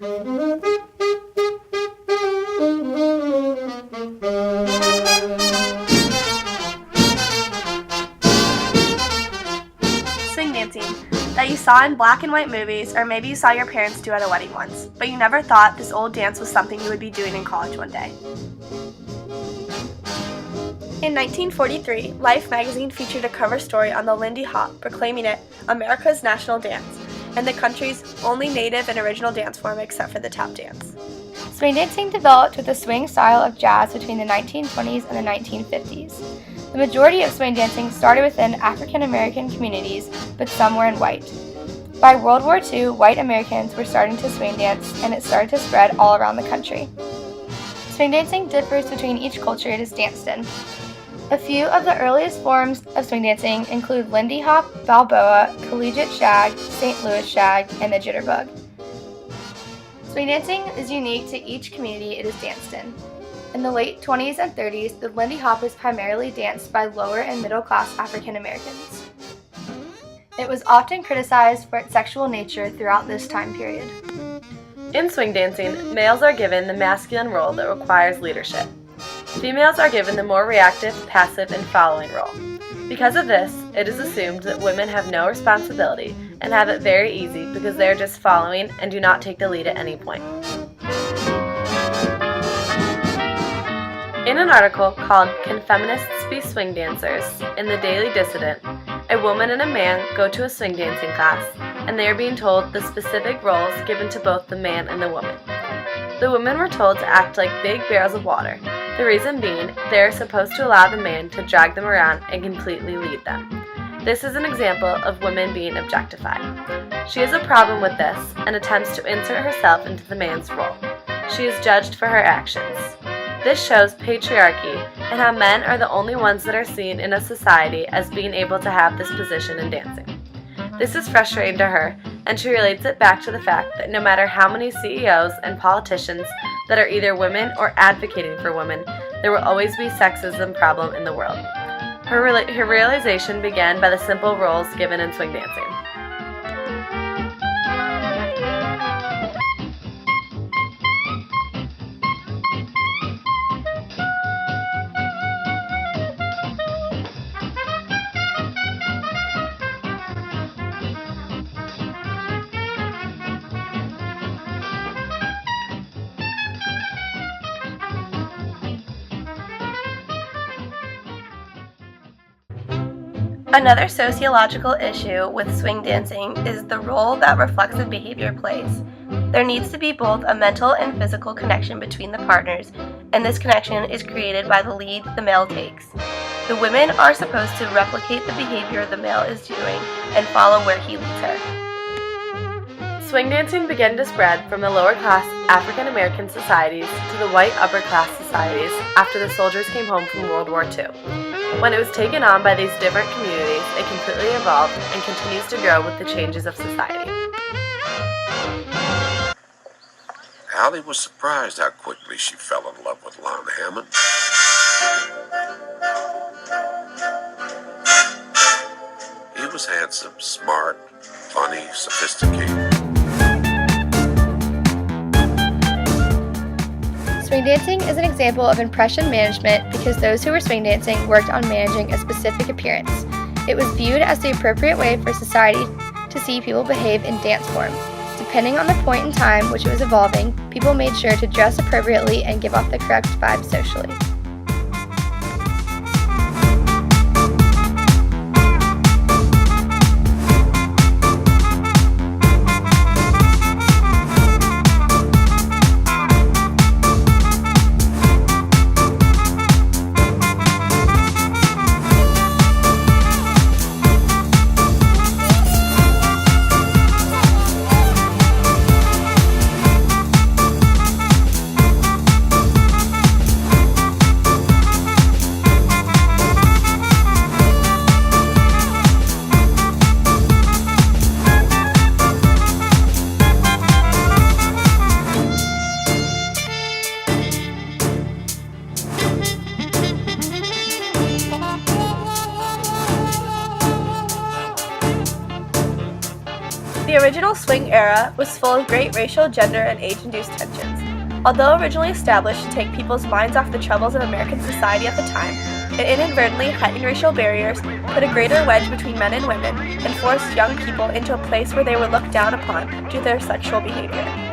Swing dancing, that you saw in black and white movies, or maybe you saw your parents do at a wedding once, but you never thought this old dance was something you would be doing in college one day. In 1943, Life magazine featured a cover story on the Lindy Hop, proclaiming it America's national dance, and the country's only native and original dance form except for the tap dance. Swing dancing developed with the swing style of jazz between the 1920s and the 1950s. The majority of swing dancing started within African American communities, but some were in white. By World War II, white Americans were starting to swing dance, and it started to spread all around the country. Swing dancing differs between each culture it is danced in. A few of the earliest forms of swing dancing include Lindy Hop, Balboa, Collegiate Shag, St. Louis Shag, and the Jitterbug. Swing dancing is unique to each community it is danced in. In the late 20s and 30s, the Lindy Hop was primarily danced by lower and middle class African Americans. It was often criticized for its sexual nature throughout this time period. In swing dancing, males are given the masculine role that requires leadership. Females are given the more reactive, passive, and following role. Because of this, it is assumed that women have no responsibility and have it very easy because they are just following and do not take the lead at any point. In an article called Can Feminists Be Swing Dancers? In the Daily Dissident, a woman and a man go to a swing dancing class, and they are being told the specific roles given to both the man and the woman. The women were told to act like big barrels of water, the reason being they are supposed to allow the man to drag them around and completely lead them. This is an example of women being objectified. She has a problem with this and attempts to insert herself into the man's role. She is judged for her actions. This shows patriarchy and how men are the only ones that are seen in a society as being able to have this position in dancing. This is frustrating to her, and she relates it back to the fact that no matter how many CEOs and politicians that are either women or advocating for women, there will always be sexism problem in the world. Her realization began by the simple roles given in swing dancing. Another sociological issue with swing dancing is the role that reflexive behavior plays. There needs to be both a mental and physical connection between the partners, and this connection is created by the lead the male takes. The women are supposed to replicate the behavior the male is doing and follow where he leads her. Swing dancing began to spread from the lower class African American societies to the white upper class societies after the soldiers came home from World War II. When it was taken on by these different communities, it completely evolved and continues to grow with the changes of society. Allie was surprised how quickly she fell in love with Lon Hammond. He was handsome, smart, funny, sophisticated. Swing dancing is an example of impression management because those who were swing dancing worked on managing a specific appearance. It was viewed as the appropriate way for society to see people behave in dance form. Depending on the point in time which it was evolving, people made sure to dress appropriately and give off the correct vibe socially. original swing era was full of great racial, gender, and age-induced tensions. Although originally established to take people's minds off the troubles of American society at the time, it inadvertently heightened racial barriers, put a greater wedge between men and women, and forced young people into a place where they were looked down upon due to their sexual behavior.